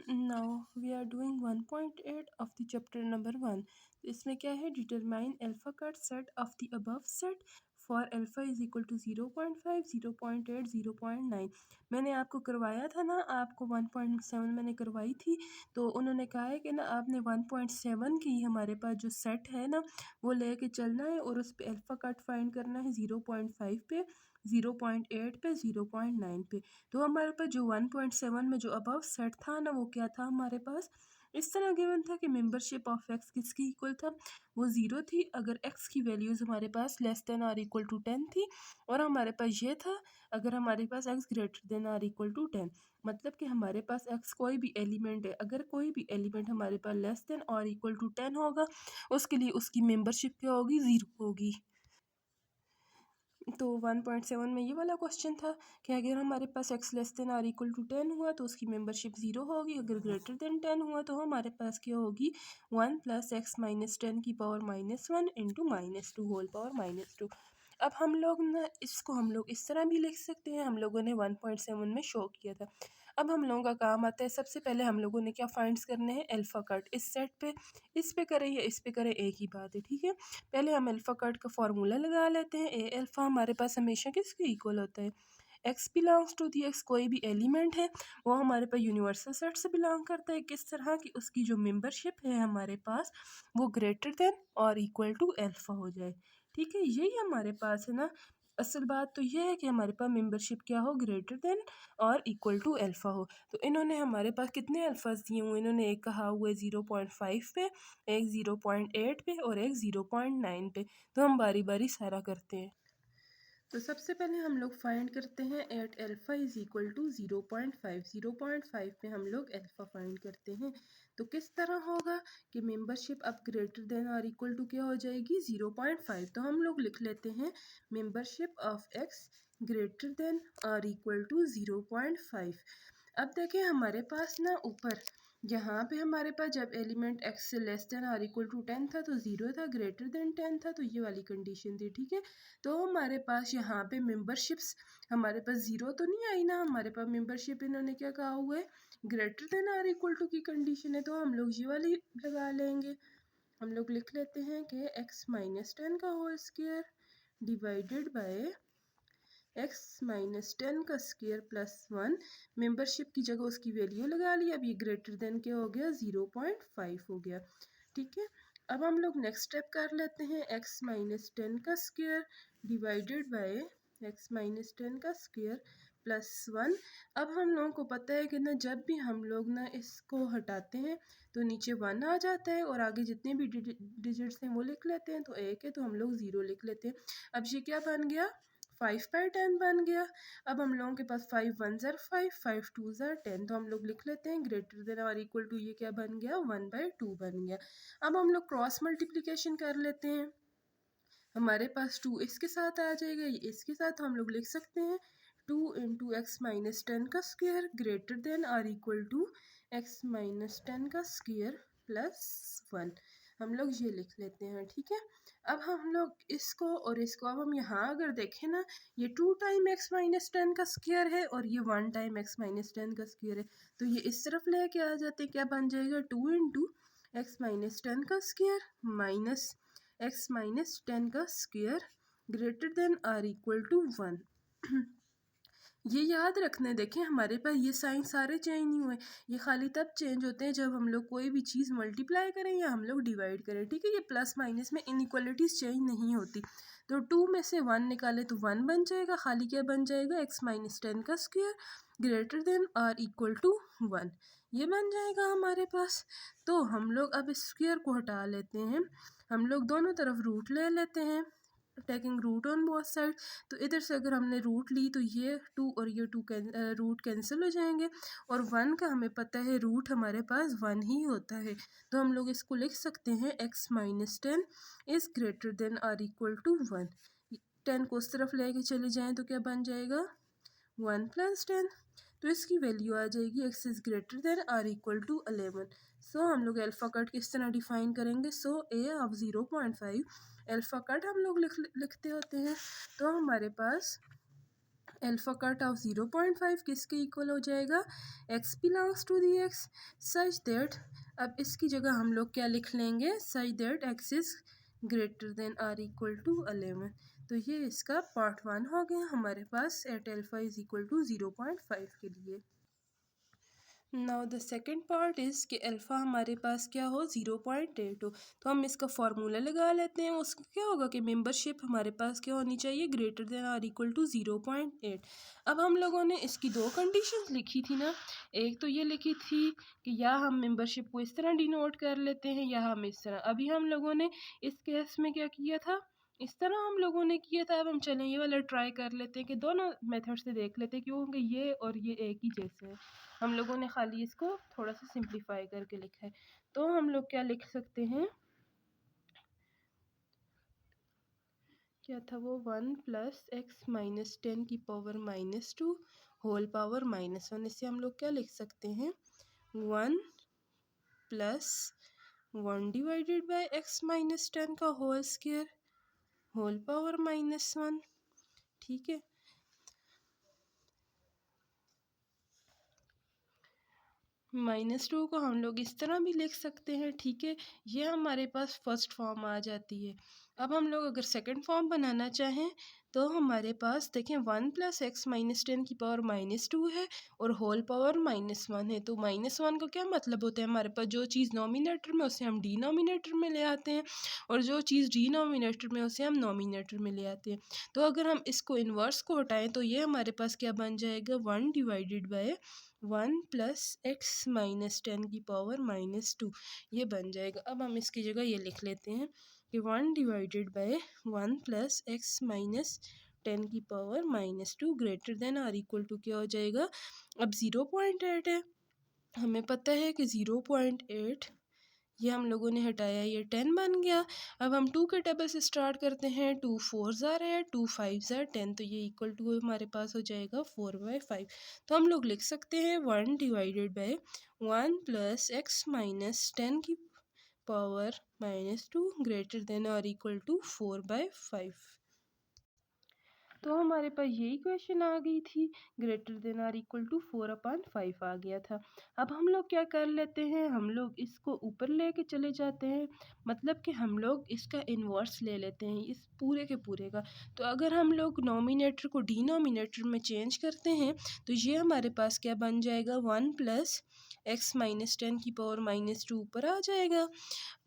Now we are doing 1.8 of the chapter number 1. इसमें क्या है, determine alpha cut set of the above set for alpha is equal to 0.5, 0.8, 0.9। मैंने आपको करवाया था ना, आपको 1.7 मैंने करवाई थी, तो उन्होंने कहा है कि ना आपने 1.7 की हमारे पास जो सेट है ना वो लेके चलना है और उस पर अल्फा कट फाइंड करना है 0.5 पे, 0.8 पे, 0.9 पे। तो हमारे पास जो 1.7 में जो अबव सेट था ना वो क्या था हमारे पास, इस तरह गिवन था कि मेंबरशिप ऑफ एक्स किसकी इक्वल था, वो 0 थी अगर एक्स की वैल्यूज़ हमारे पास less than or equal to 10 थी, और हमारे पास ये था अगर हमारे पास x greater than or equal to 10, मतलब कि हमारे पास एक्स कोई भी एलिमेंट है, अगर कोई भी एलिमेंट हमारे पास लेस देन और इक्वल टू 10 होगा उसके लिए उसकी मेंबरशिप क्या होगी, 0 होगी। तो 1.7 में ये वाला क्वेश्चन था कि अगर हमारे पास x less than or equal to 10 हुआ तो उसकी मेंबरशिप 0 होगी, अगर ग्रेटर देन 10 हुआ तो हमारे पास क्या होगी, 1 प्लस एक्स माइनस 10 की पावर -1 इंटू -2 होल पावर -2। अब हम लोग ना इसको हम लोग इस तरह भी लिख सकते हैं, हम लोगों ने 1.7 में शो किया था। अब हम लोगों का काम आता है, सबसे पहले हम लोगों ने क्या फाइंड्स करने हैं, अल्फा कट। इस सेट पे इस पे करें या इस पे करें एक ही बात है, ठीक है। पहले हम अल्फ़ा कट का फार्मूला लगा लेते हैं। ए अल्फ़ा हमारे पास हमेशा किसके इक्वल होता है, x belongs to the x, कोई भी एलिमेंट है वो हमारे पास यूनिवर्सल सेट से बिलोंग करता है, किस तरह की, उसकी जो मेंबरशिप है हमारे पास वो ग्रेटर देन और इक्वल टू अल्फ़ा हो जाए, ठीक है। यही हमारे पास है ना, असल बात तो ये है कि हमारे पास मेंबरशिप क्या हो, ग्रेटर देन और इक्वल टू अल्फ़ा हो। तो इन्होंने हमारे पास कितने अल्फ़ाज दिए हुए, इन्होंने एक कहा हुआ है 0.5 पे, एक 0.8 पे और एक 0.9 पे। तो हम बारी बारी सारा करते हैं। तो सबसे पहले हम लोग फाइंड करते हैं at alpha is equal to 0.5। 0.5 पे हम लोग अल्फ़ा फाइंड करते हैं। तो किस तरह होगा कि मेंबरशिप अब ग्रेटर देन और इक्वल टू क्या हो जाएगी, 0.5। तो हम लोग लिख लेते हैं membership of x greater than और इक्वल टू 0.5। अब देखें हमारे पास ना ऊपर यहाँ पे हमारे पास जब एलिमेंट x से लेस देन और इक्वल टू 10 था तो 0 था, ग्रेटर देन 10 था तो ये वाली कंडीशन थी, ठीक है। तो हमारे पास यहाँ पे मेंबरशिप्स हमारे पास 0 तो नहीं आई ना, हमारे पास मेंबरशिप इन्होंने क्या कहा हुआ है, ग्रेटर देन और इक्वल टू की कंडीशन है, तो हम लोग ये वाली लगा लेंगे। हम लोग लिख लेते हैं कि x माइनस 10 का whole square divided by x minus 10 का स्क्वायर प्लस 1, मेंबरशिप की जगह उसकी वैल्यू लगा ली। अब ये ग्रेटर देन क्या हो गया, 0.5 हो गया, ठीक है। अब हम लोग नेक्स्ट स्टेप कर लेते हैं, x माइनस 10 का square divided by x minus 10 का स्क्वायर प्लस 1। अब हम लोगों को पता है कि ना जब भी हम लोग ना इसको हटाते हैं तो नीचे 1 आ जाता है और आगे जितने भी डिजिट्स हैं वो लिख लेते हैं, तो एक है तो हम लोग 0 लिख लेते हैं। अब ये क्या बन गया, 5/10 बन गया। अब हम लोगों के पास 5 1 ज़र 5, 5 2 ज़र 10, तो हम लोग लिख लेते हैं ग्रेटर देन और इक्वल टू, ये क्या बन गया, 1/2 बन गया। अब हम लोग क्रॉस मल्टीप्लिकेशन कर लेते हैं, हमारे पास 2 इसके साथ आ जाएगा, ये इसके साथ, हम लोग लिख सकते हैं 2 इंटू एक्स माइनस 10 का स्क्वायर ग्रेटर देन और इक्वल टू एक्स माइनस 10 का स्क्वायर प्लस 1, हम लोग ये लिख लेते हैं, ठीक है। अब हम लोग इसको और इसको, अब हम यहाँ अगर देखें ना, ये 2 टाइम एक्स माइनस 10 का स्क्वायर है और ये 1 टाइम एक्स माइनस 10 का स्क्वायर है, तो ये इस तरफ लेके आ जाते हैं, क्या बन जाएगा, 2 इंटू एक्स माइनस 10 का स्क्वायर माइनस एक्स माइनस 10 का square greater than or equal to 1। ये याद रखना, देखें हमारे पास ये साइन सारे चेंज नहीं हुए, ये खाली तब चेंज होते हैं जब हम लोग कोई भी चीज़ मल्टीप्लाई करें या हम लोग डिवाइड करें, ठीक है। ये प्लस माइनस में इनइक्वालिटीज़ चेंज नहीं होती। तो 2 में से 1 निकाले तो 1 बन जाएगा, खाली क्या बन जाएगा, एक्स माइनस 10 का square greater than or equal to 1, ये बन जाएगा हमारे पास। तो हम लोग अब स्क्वायर को हटा लेते हैं, हम लोग दोनों तरफ रूट ले लेते हैं, taking root on both side. तो इधर से अगर हमने रूट ली तो ये 2 और ये 2 रूट कैंसिल हो जाएंगे, और 1 का हमें पता है रूट हमारे पास 1 ही होता है, तो हम लोग इसको लिख सकते हैं x minus 10 is greater than or equal to 1। 10 को उस तरफ लेके चले जाएँ तो क्या बन जाएगा, 1 प्लस 10, तो इसकी वैल्यू आ जाएगी x is greater than or equal to 11। So हम लोग अल्फ़ा कट किस तरह डिफाइन करेंगे, so A of 0.5 alpha cut हम लोग लिखते होते हैं। तो हमारे पास अल्फ़ा कट ऑफ 0.5 किसके इक्वल हो जाएगा, x belongs to the x such that, अब इसकी जगह हम लोग क्या लिख लेंगे, such that x is greater than or equal to 11। तो ये इसका पार्ट 1 हो गया हमारे पास at alpha is equal to 0.5 के लिए। Now the second part is कि अल्फ़ा हमारे पास क्या हो, 0.8 हो। तो हम इसका फार्मूला लगा लेते हैं। उसका क्या होगा कि मेंबरशिप हमारे पास क्या होनी चाहिए, greater than or equal to 0.8। अब हम लोगों ने इसकी दो कंडीशंस लिखी थी ना, एक तो ये लिखी थी कि या हम मेंबरशिप को इस तरह डिनोट कर लेते हैं या हम इस तरह। अभी हम लोगों ने इस केस में क्या किया था, इस तरह हम लोगों ने किया था। अब हम चलें ये वाला ट्राई कर लेते हैं कि दोनों मेथड से देख लेते हैं, क्योंकि ये और ये एक ही जैसे है। हम लोगों ने खाली इसको थोड़ा सा सिंप्लीफाई करके लिखा है। तो हम लोग क्या लिख सकते हैं, क्या था वो, 1 प्लस एक्स माइनस 10 की पावर -2 होल पावर -1। इससे हम लोग क्या लिख सकते हैं, 1 plus 1 divided by x minus 10 का होल स्क्वायर होल पावर -1। ठीक है, -2 को हम लोग इस तरह भी लिख सकते हैं। ठीक है, ये हमारे पास फर्स्ट फॉर्म आ जाती है। अब हम लोग अगर सेकंड फॉर्म बनाना चाहें तो हमारे पास देखें 1 प्लस एक्स माइनस 10 की पावर -2 है और होल पावर -1 है। तो -1 का क्या मतलब होता है, हमारे पास जो चीज़ नोमिनेटर में उसे हम डिनोमिनेटर में ले आते हैं और जो चीज़ डिनोमिनेटर में उसे हम नोमिनेटर में ले आते हैं। तो अगर हम इसको इन्वर्स को हटाएं तो ये हमारे पास क्या बन जाएगा, 1 divided by 1 plus x minus 10 की पावर -2 ये बन जाएगा। अब हम इसकी जगह ये लिख लेते हैं कि 1 divided by 1 plus x minus 10 की power -2 greater than or equal to क्या हो जाएगा, अब 0.8 है। हमें पता है कि 0.8 ये हम लोगों ने हटाया, ये 10 बन गया। अब हम 2 के टेबल से स्टार्ट करते हैं, 2 4 ज़ार है, 2 5 ज़ार 10, तो ये इक्वल टू हमारे पास हो जाएगा 4/5। तो हम लोग लिख सकते हैं 1 divided by 1 plus x minus 10 की पावर -2 ग्रेटर देन और इक्वल टू 4/5। तो हमारे पास यही क्वेश्चन आ गई थी, greater than or equal to 4/5 आ गया था। अब हम लोग क्या कर लेते हैं, हम लोग इसको ऊपर लेके चले जाते हैं, मतलब कि हम लोग इसका इन्वर्स ले लेते हैं इस पूरे के पूरे का। तो अगर हम लोग नोमिनेटर को डिनोमिनेटर में चेंज करते हैं तो ये हमारे पास क्या बन जाएगा, 1 प्लस एक्स माइनस 10 की पावर -2 ऊपर आ जाएगा।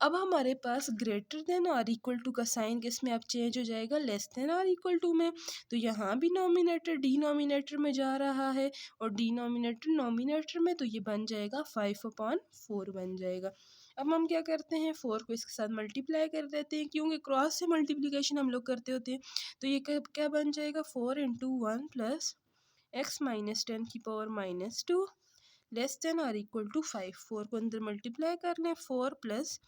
अब हमारे पास greater than or equal to का साइन किस में अब चेंज हो जाएगा, less than or equal to में। तो यहाँ भी नोमिनेटर डिनोमिनेटर में जा रहा है और डिनोमिनेटर नोमिनेटर में, तो ये बन जाएगा 5/4 बन जाएगा। अब हम क्या करते हैं, 4 को इसके साथ मल्टीप्लाई कर देते हैं, क्योंकि क्रॉस से मल्टीप्लिकेशन हम लोग करते होते हैं। तो ये क्या बन जाएगा, 4 इंटू 1 प्लस एक्स माइनस 10 की power -2 less than or equal to 5। 4 को अंदर मल्टीप्लाई कर लें, 4 प्लस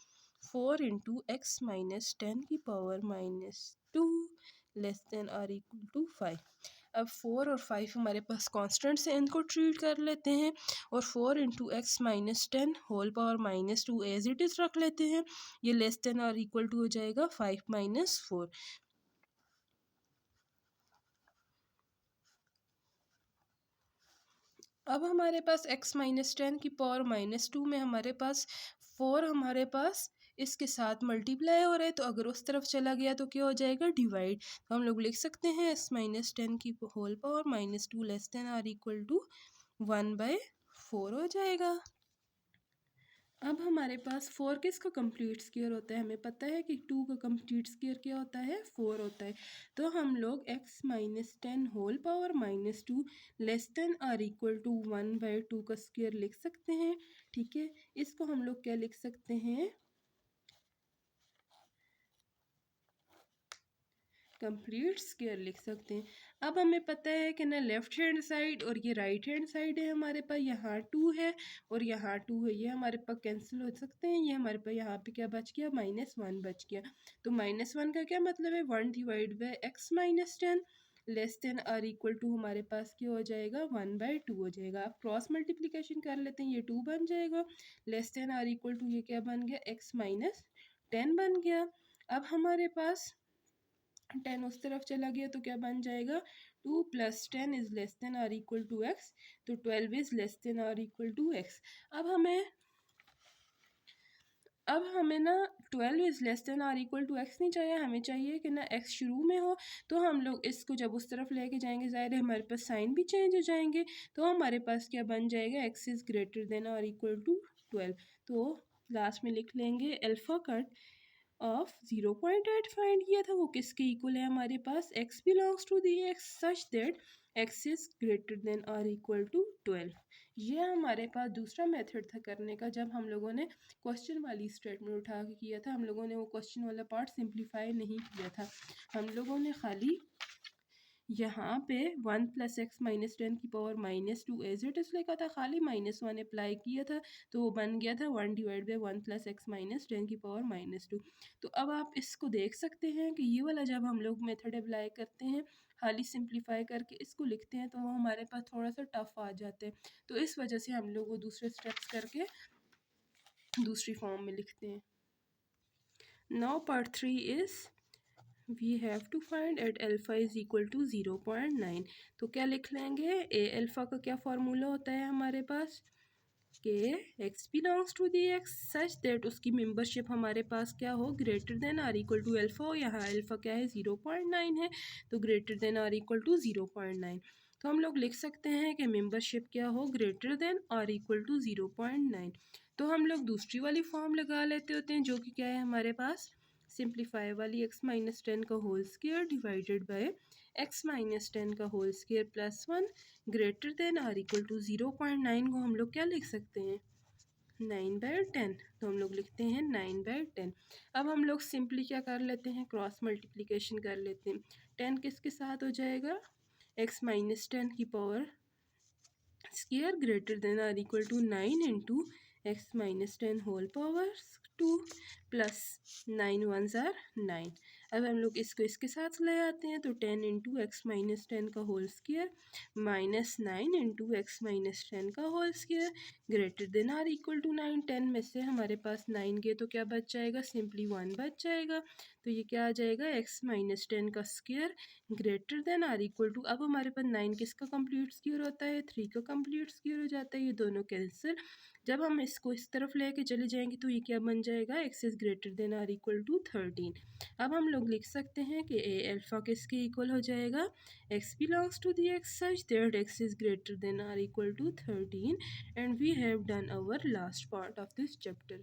4 इंटू एक्स माइनस 10 की power -2 less than or equal to 5। अब 4 और 5 हमारे पास कांस्टेंट्स हैं, इनको ट्रीट कर लेते हैं और 4 into x minus 10 whole power -2 as it is रख लेते हैं। ये less than or equal to हो जाएगा 5 - 4। अब हमारे पास x माइनस 10 की पावर -2 में हमारे पास 4 हमारे पास इसके साथ मल्टीप्लाई हो रहा है, तो अगर उस तरफ चला गया तो क्या हो जाएगा, डिवाइड। तो हम लोग लिख सकते हैं x माइनस 10 की whole power -2 less than or equal to 1/4 हो जाएगा। अब हमारे पास 4 किसका कंप्लीट स्क्वायर होता है, हमें पता है कि 2 का कंप्लीट स्क्वायर क्या होता है, 4 होता है। तो हम लोग x minus 10 whole power -2 less than or equal to 1/2 का स्क्वायर लिख सकते हैं। ठीक है, इसको हम लोग क्या लिख सकते हैं, कंप्लीट स्क्वायर लिख सकते हैं। अब हमें पता है कि ना लेफ्ट हैंड साइड और ये राइट हैंड साइड है, हमारे पास यहाँ 2 है और यहाँ 2 है, ये हमारे पास कैंसिल हो सकते हैं। ये हमारे पास यहाँ पे क्या बच गया, -1 बच गया। तो -1 का क्या मतलब है, 1 divide by x minus 10 less than or equal to हमारे पास क्या हो जाएगा, 1/2 हो जाएगा। आप क्रॉस मल्टीप्लिकेशन कर लेते हैं, ये 2 बन जाएगा less than or equal to ये क्या बन गया, x माइनस 10 बन गया। अब हमारे पास 10 उस तरफ चला गया तो क्या बन जाएगा, 2 + 10 is less than or equal to x, तो 12 is less than or equal to x. अब हमें ना 12 is less than or equal to x नहीं चाहिए, हमें चाहिए कि ना एक्स शुरू में हो। तो हम लोग इसको जब उस तरफ लेके जाएंगे ज़ाहिर है हमारे पास साइन भी चेंज हो जाएंगे, तो हमारे पास क्या बन जाएगा, x is greater than or equal to 12। तो लास्ट में लिख लेंगे अल्फ़ा कट ऑफ 0.8 फाइंड किया था, वो किसके इक्वल है हमारे पास, x belongs to the x such that x is greater than or equal to 12। ये हमारे पास दूसरा मेथड था करने का, जब हम लोगों ने क्वेश्चन वाली स्टेटमेंट उठा के किया था। हम लोगों ने वो क्वेश्चन वाला पार्ट सिंप्लीफाई नहीं किया था, हम लोगों ने खाली यहाँ पे 1 + x - 10 की पावर -2 एज इट इज़ लिखा था, खाली -1 अप्लाई किया था, तो वो बन गया था 1 / 1 + x - 10 की पावर -2। तो अब आप इसको देख सकते हैं कि ये वाला जब हम लोग मेथड अप्लाई करते हैं, खाली सिंप्लीफाई करके इसको लिखते हैं, तो वो हमारे पास थोड़ा सा टफ आ जाते हैं। तो इस वजह से हम लोग वो दूसरे स्टेप्स करके दूसरी फॉर्म में लिखते हैं। Now part 3 is we have to find at alpha is equal to 0.9। तो क्या लिख लेंगे, ए अल्फ़ा का क्या फार्मूला होता है हमारे पास, कि x belongs to the x such that उसकी मेंबरशिप हमारे पास क्या हो, greater than or equal to alpha हो। यहाँ अल्फ़ा क्या है, 0.9 है, तो greater than or equal to 0.9। तो हम लोग लिख सकते हैं कि मेंबरशिप क्या हो, greater than or equal to 0.9। तो हम लोग दूसरी वाली फॉर्म लगा लेते होते हैं, जो कि क्या है हमारे पास, सिंप्लीफाई वाली x - 10 का whole square divided by x - 10 का whole square plus 1 greater than or equal to 0.9 को हम लोग क्या लिख सकते हैं, 9/10। तो हम लोग लिखते हैं 9/10। अब हम लोग सिंपली क्या कर लेते हैं, क्रॉस मल्टीप्लिकेशन कर लेते हैं। 10 किसके साथ हो जाएगा, x - 10 की power square greater than or equal to 9 into x - 10 whole power 2 plus 9 1s are 9। अब हम लोग इसको इसके साथ ले आते हैं, तो 10 इंटू x - 10 का whole square minus 9 into x - 10 का whole square greater than or equal to 9। 10 में से हमारे पास 9 गए तो क्या बच जाएगा, सिंपली 1 बच जाएगा। तो ये क्या आ जाएगा, x - 10 का square greater than or equal to, अब हमारे पास 9 किसका कंप्लीट स्क्वायर होता है, 3 का कंप्लीट स्क्वायर हो जाता है, ये दोनों कैंसिल। जब हम इसको इस तरफ लेके चले जाएंगे तो ये क्या बन जाएगा, x is greater than or equal to 13। अब हम लोग लिख सकते हैं कि ए अल्फ़ा किसके इक्वल हो जाएगा, x belongs to the x such that x is greater than or equal to 13। And we have done our last part of this chapter.